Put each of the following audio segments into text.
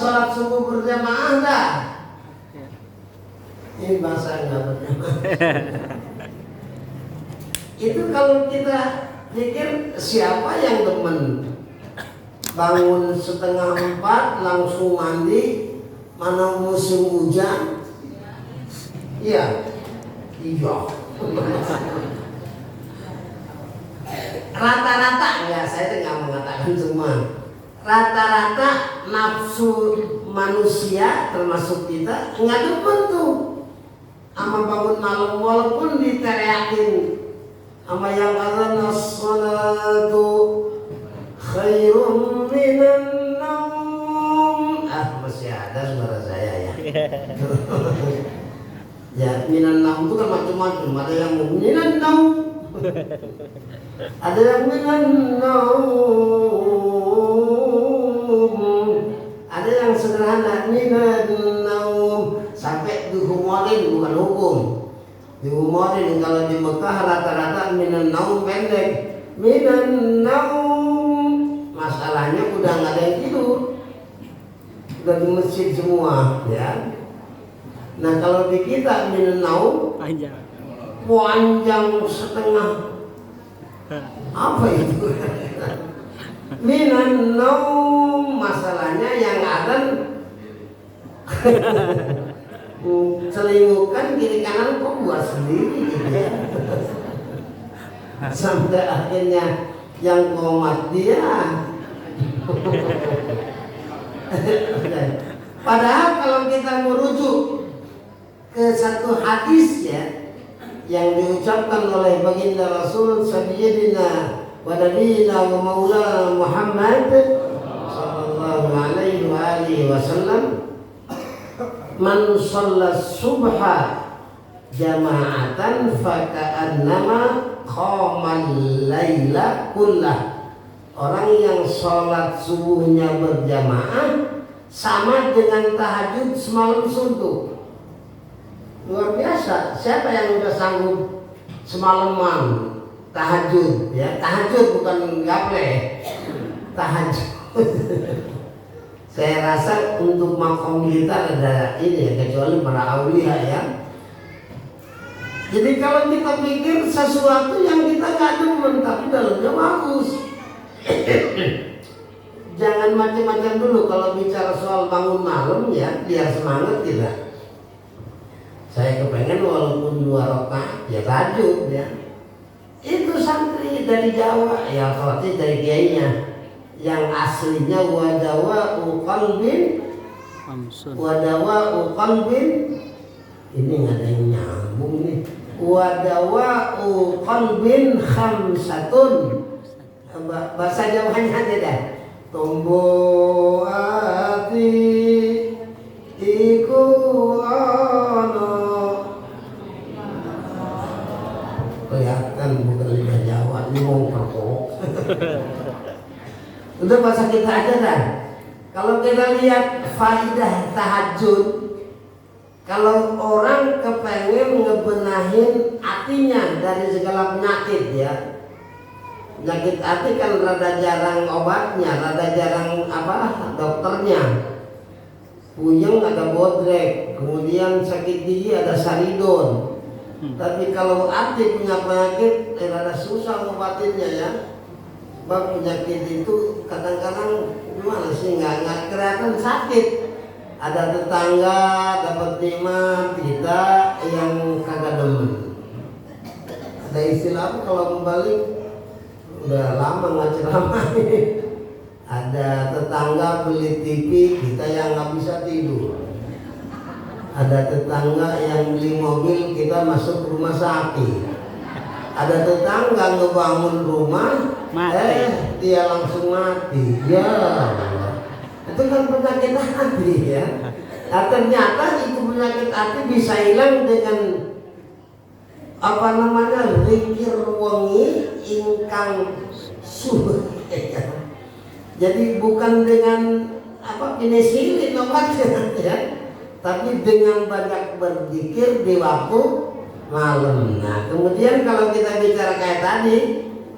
sholat subuh berjamaah enggak? Ini bahasa enggak berjamaah. Itu kalau kita pikir siapa yang demen bangun setengah 4 langsung mandi, mana musim hujan? Iya. Rata-rata ya, saya nggak mengatakan semua. Rata-rata nafsu manusia termasuk kita nggak demen tuh sama bangun malam, walaupun diteriakin sama yang azan as-salatu khairum minan naum. Masih ada suara saya ya. Ya, minan naum itu kan macam-macam. Ada yang minan naum, ada yang minan naum, ada yang sederhana minan naum, sampai dihumorin, bukan hukum. Dihumorin. Kalau di Mekah rata-rata minan naum pendek, minan naum. Masalahnya udah nggak ada yang tidur, udah di masjid semua ya. Nah kalau di kita minan naum panjang setengah apa itu? Minan naum, masalahnya yang ada selingkuhan kiri kanan kok buat sendiri gitu ya. Sampai akhirnya yang komat dia. Padahal kalau kita merujuk ke satu hadis ya yang diucapkan oleh baginda Rasul Sayyidina wa nabiyina wa maulana Muhammad sallallahu alaihi wa alihi wasallam, man shalla subha jama'atan faka'annama qamal laila kullah. Orang yang sholat subuhnya berjamaah sama dengan tahajud semalam suntuk. Luar biasa. Siapa yang udah sanggup semalaman tahajud ya? Tahajud bukan gaple, tahajud. Saya rasa untuk makom kita ada ini ya, kecuali para aulia ya. Jadi kalau kita pikir sesuatu yang kita nggak demen tapi dalamnya bagus, jangan macam-macam dulu kalau bicara soal bangun malam ya, biar semangat kita. Saya kepengen walaupun 2 rakaat ya tahajud ya. Itu santri dari Jawa ya, khawatir dari kiainya yang aslinya wadawa'u qalbin, wadawa'u qalbin. Ini nggak ada yang nyambung nih. Wadawa'u qalbin khamsatun. Bahasa Jawanya aja dah. Tumbuh hati iku ana. Kelihatan bukan lidah Jawa, ini mau perkok. Udah bahasa kita aja dah. Kalau kita lihat faidah tahajud, kalau orang kepengen ngebenahin hatinya dari segala penyakit ya. Penyakit hati kan rada jarang obatnya, rada jarang dokternya. Puyeng ada bodrek, kemudian sakit gigi ada saridon. Tapi kalau hati punya penyakit rada susah ngobatinnya ya. Sebab penyakit itu kadang-kadang gimana sih, nggak kelihatan sakit. Ada tetangga dapat nikmat, kita yang kagak demen. Ada istilah apa kalau membalik? Udah lama nggak ceramah. Ada tetangga beli TV, kita yang nggak bisa tidur. Ada tetangga yang beli mobil, kita masuk rumah sakit. Ada tetangga ngebangun rumah, dia langsung mati. Ya, itu kan penyakit hati ya. Nah, ternyata itu penyakit hati bisa hilang dengan zikir wengi ingkang subuh. Jadi bukan dengan penicillin obatnya ya, tapi dengan banyak berzikir di waktu malam. Nah, kemudian kalau kita bicara kayak tadi,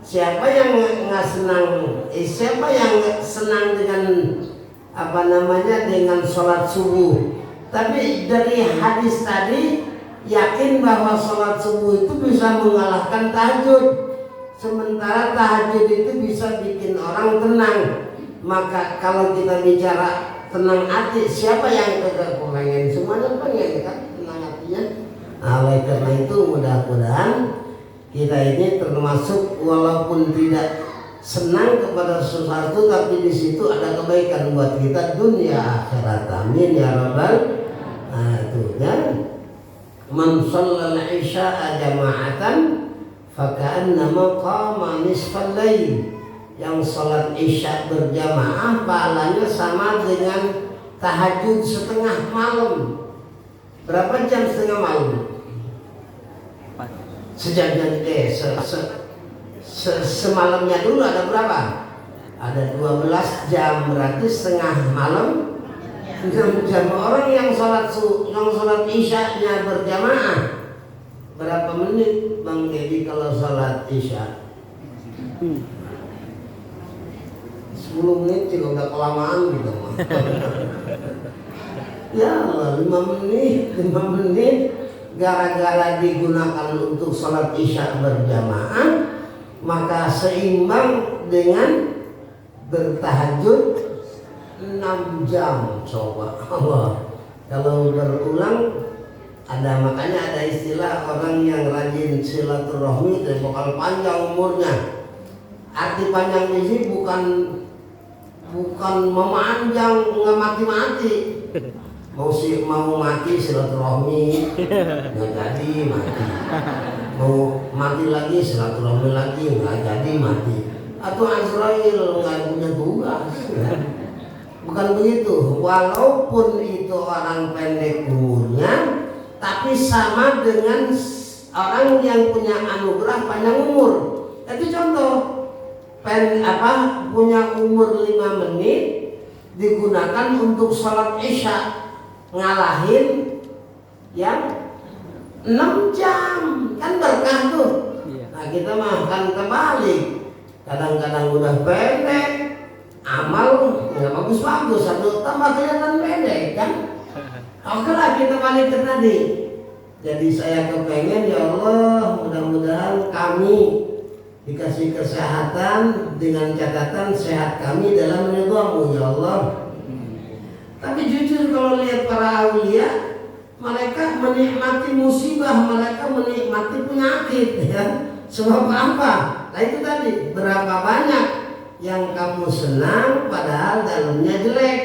siapa yang nggak senang? Siapa yang senang dengan dengan sholat subuh. Tapi dari hadis tadi yakin bahwa sholat subuh itu bisa mengalahkan tahajud. Sementara tahajud itu bisa bikin orang tenang. Maka kalau kita bicara tenang hati, siapa yang kagak pengen? Semuanya pengen kan tenang hatinya. Oleh karena itu mudah-mudahan kita ini termasuk walaupun tidak senang kepada sesuatu, tapi di situ ada kebaikan buat kita dunia akhirat. Amin ya rabbal. Nah itu ya. Man shallal isya'a jama'atan faka'annama qama nisfal lail. Yang sholat isya berjamaah pahalanya sama dengan tahajud setengah malam. Berapa jam setengah malam? Semalamnya dulu ada berapa? Ada 12 jam, berarti setengah malam 6 jam. Orang yang sholat isya-nya berjamaah berapa menit Bang Dedi kalau sholat isya? 10 menit juga udah kelamaan gitu. Ya Allah, 5 menit gara-gara digunakan untuk sholat isya berjamaah, maka seimbang dengan bertahajud 6 jam. Coba Allah, kalau berulang ada, makanya ada istilah orang yang rajin silaturahmi itu bakal panjang umurnya. Arti panjang di sini bukan memanjang, nggak mati-mati. Mau mati silaturahmi nggak jadi mati, mau mati lagi silaturahmi lagi nggak jadi mati, atau Israel nggak punya tugas ya. Bukan begitu, walaupun itu orang pendek umurnya tapi sama dengan orang yang punya anugerah panjang umur. Itu contoh punya umur 5 menit digunakan untuk sholat isya, ngalahin yang 6 jam, kan berkah tuh. Nah kita mah kan terbalik, kadang-kadang udah pendek, amal nggak bagus-bagus, satu tambah kelihatan pendek kan. Oke lah, kita balik ke tadi. Jadi saya kepengen ya Allah, mudah-mudahan kami dikasih kesehatan dengan catatan sehat kami dalam ridhamu ya Allah. Tapi jujur kalau lihat para aulia, mereka menikmati musibah, mereka menikmati penyakit ya. Sebab apa? Nah itu tadi, berapa banyak yang kamu senang padahal dalamnya jelek.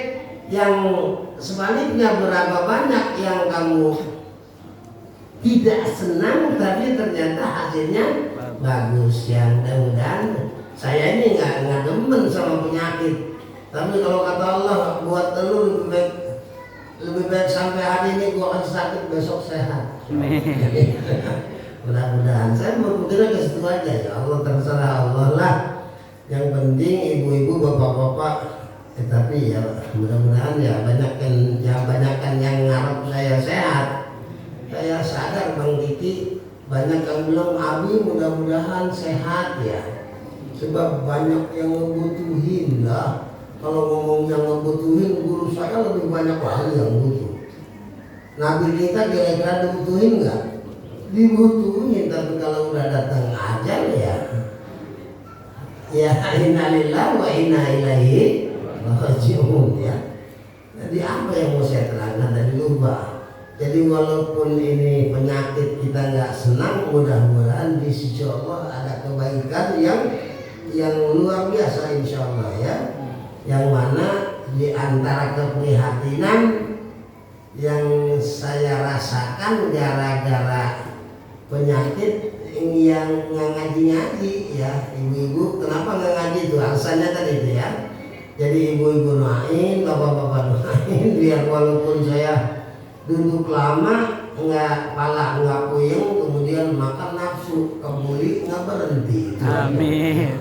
Yang sebaliknya berapa banyak yang kamu tidak senang tapi ternyata hasilnya bagus. Ya mudah-mudahan saya ini nggak demen sama penyakit. Tapi kalau kata Allah buat lu lebih baik sampai hari ini gua akan sakit besok sehat. Mudah-mudahan saya berpikirnya ke situ aja ya Allah, terserah Allah lah. Yang penting ibu-ibu bapak-bapak, tetapi ya mudah-mudahan ya banyakkan yang ngarep saya sehat. Saya sadar Bang Kiki banyak yang bilang Abi mudah-mudahan sehat ya. Sebab banyak yang ngebutuhin lah. Kalau ngomong yang ngebutuhin, guru saya lebih banyak lagi yang butuh. Nabi kita kira-kira dibutuhin nggak? Dibutuhin, tapi kalau udah datang ajal ya inna lillahi wa inna ilaihi raji'un ya. Jadi apa yang mau saya terangkan tadi lupa. Jadi walaupun ini penyakit kita nggak senang, mudah-mudahan di sisi Allah ada kebaikan yang luar biasa insya Allah ya. Yang mana di antara keprihatinan yang saya rasakan gara-gara penyakit yang ngaji-ngaji ya, ibu-ibu kenapa nggak ngaji itu alasannya tadi itu ya. Jadi ibu-ibu doain, bapak-bapak doain biar walaupun saya duduk lama nggak puyeng, kemudian makan nafsu kembali nggak berhenti. Amin.